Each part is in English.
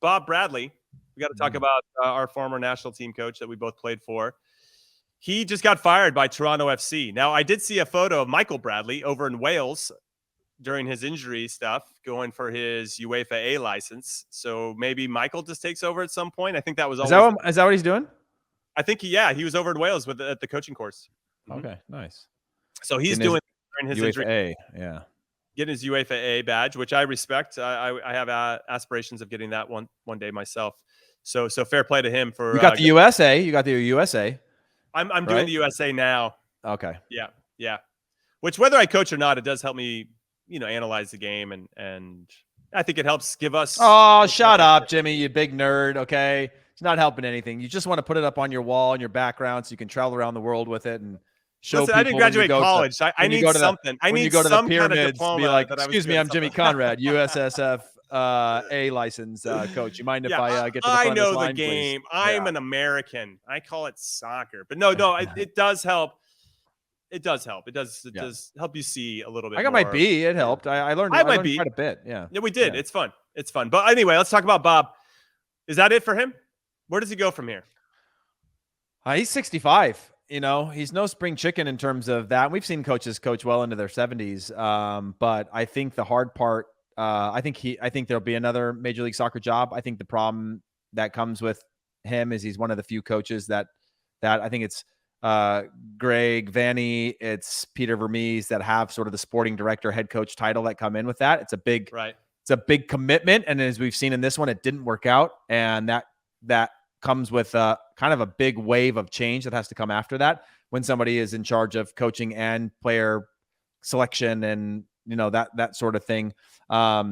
Bob Bradley. We got to talk about our former national team coach that we both played for. He just got fired by Toronto FC. Now, I did see a photo of Michael Bradley over in Wales during his injury stuff, going for his UEFA A license. So maybe Michael just takes over at some point. I think that was always. Is that what he's doing? I think he was over in Wales at the coaching course. Okay, nice. So he's doing his UEFA injury. A, yeah. Getting his UEFA A badge, which I respect. I have aspirations of getting that one day myself. So fair play to him for. You got the USA. You got the USA. I'm right? Doing the USA now. Okay. Yeah. Which, whether I coach or not, it does help me, analyze the game, and I think it helps give us. Oh, shut up, Jimmy, you big nerd. Okay, it's not helping anything. You just want to put it up on your wall in your background so you can travel around the world with it and show people. I didn't graduate college. I need something. I need some kind of diploma. Be like, excuse me, I'm Jimmy Conrad, USSF A license coach. You mind if I get to the front of this line, I know the game. Please? I'm an American. I call it soccer, but no, it does help. It does help. It does help you see a little bit. I got more. my B. It helped. I learned. I learned quite a bit. Yeah, we did. Yeah. It's fun. But anyway, let's talk about Bob. Is that it for him? Where does he go from here? He's 65. He's no spring chicken in terms of that. We've seen coaches coach well into their 70s. But I think the hard part. I think there'll be another Major League Soccer job. I think the problem that comes with him is he's one of the few coaches that I think it's. Greg Vanny, it's Peter Vermees that have sort of the sporting director, head coach title that come in with that. It's a big, It's a big commitment. And as we've seen in this one, it didn't work out. And that comes with kind of a big wave of change that has to come after that when somebody is in charge of coaching and player selection and, that sort of thing. I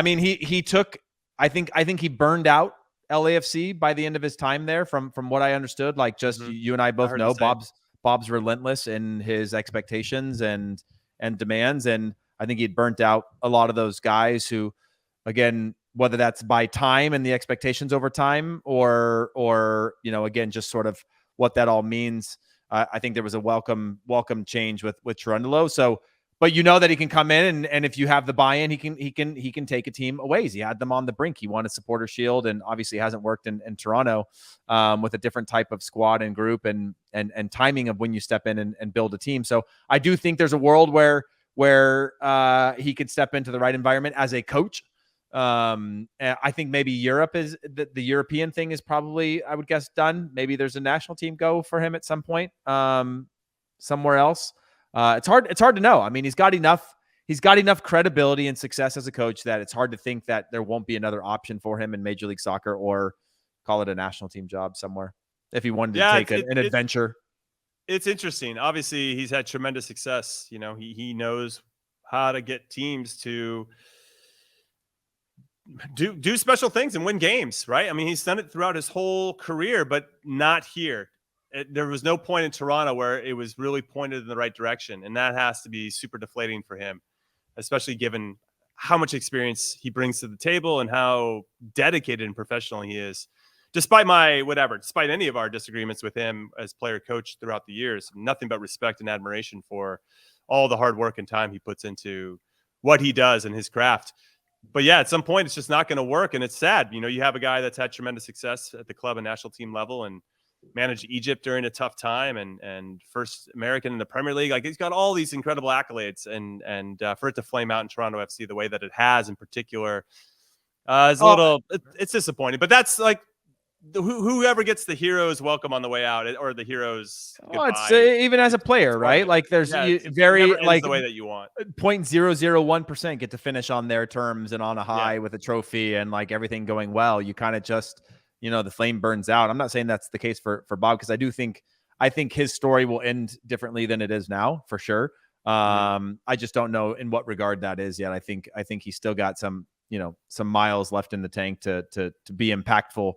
mean, he took, I think he burned out LAFC by the end of his time there from what I understood. Like just you and I both know Bob's relentless in his expectations and demands. And I think he'd burnt out a lot of those guys who, again, whether that's by time and the expectations over time or again, just sort of what that all means. I think there was a welcome change with Cherundolo. So, but that he can come in and if you have the buy-in, he can take a team a ways. He had them on the brink. He won a supporter shield and obviously hasn't worked in Toronto with a different type of squad and group and timing of when you step in and build a team. So I do think there's a world where he could step into the right environment as a coach. And I think maybe Europe is the European thing is probably, I would guess, done. Maybe there's a national team go for him at some point somewhere else. It's hard to know. I mean, he's got enough credibility and success as a coach that it's hard to think that there won't be another option for him in Major League Soccer or call it a national team job somewhere if he wanted to take an adventure. It's interesting. Obviously, he's had tremendous success. He knows how to get teams to do special things and win games, right? I mean, he's done it throughout his whole career, but not here. There was no point in Toronto where it was really pointed in the right direction. And that has to be super deflating for him, especially given how much experience he brings to the table and how dedicated and professional he is. Despite any of our disagreements with him as player coach throughout the years, nothing but respect and admiration for all the hard work and time he puts into what he does and his craft. But yeah, at some point it's just not going to work. And it's sad. You have a guy that's had tremendous success at the club and national team level and managed Egypt during a tough time and first American in the Premier League. Like he's got all these incredible accolades and for it to flame out in Toronto FC the way that it has in particular is it's disappointing, but that's like whoever gets the hero's welcome on the way out or the hero's goodbye. It's even as a player, right? Like there's very like the way that you want 0.001% get to finish on their terms and on a high with a trophy and like everything going well. You kind of just, the flame burns out. I'm not saying that's the case for Bob, because I think his story will end differently than it is now, for sure. I just don't know in what regard that is yet. I think he's still got some miles left in the tank to be impactful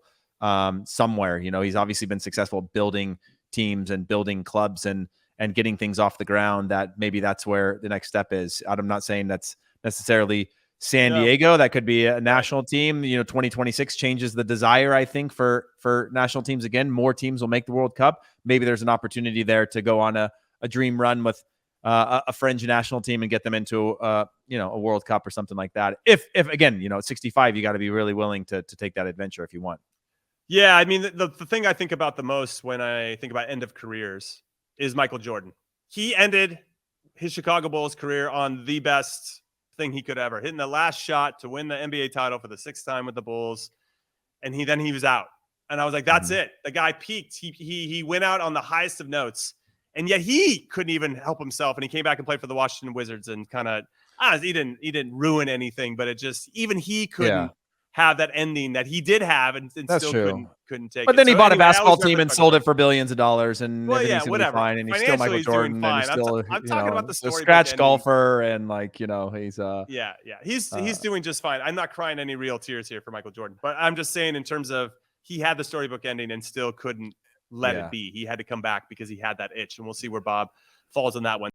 somewhere. He's obviously been successful building teams and building clubs and getting things off the ground. That maybe that's where the next step is. I'm not saying that's necessarily San Diego. That could be a national team. 2026 changes the desire, I think, for national teams. Again, more teams will make the World Cup. Maybe there's an opportunity there to go on a dream run with a fringe national team and get them into a World Cup or something like that. If again, at 65, you got to be really willing to take that adventure if you want. Yeah, I mean, the thing I think about the most when I think about end of careers is Michael Jordan. He ended his Chicago Bulls career on the best thing he could ever, hitting the last shot to win the NBA title for the 6th time with the Bulls, and he was out. And I was like, that's it. The guy peaked. He went out on the highest of notes, and yet he couldn't even help himself. And he came back and played for the Washington Wizards, and kind of, he didn't ruin anything, but it just, even he couldn't have that ending that he did have, and still couldn't take it. But then he bought a basketball team and sold it for billions of dollars, and everything's gonna be fine. And he's still Michael Jordan, and he's still I'm talking about the story, scratch golfer, and he's he's doing just fine. I'm not crying any real tears here for Michael Jordan, but I'm just saying in terms of he had the storybook ending and still couldn't let it be. He had to come back because he had that itch, and we'll see where Bob falls on that one.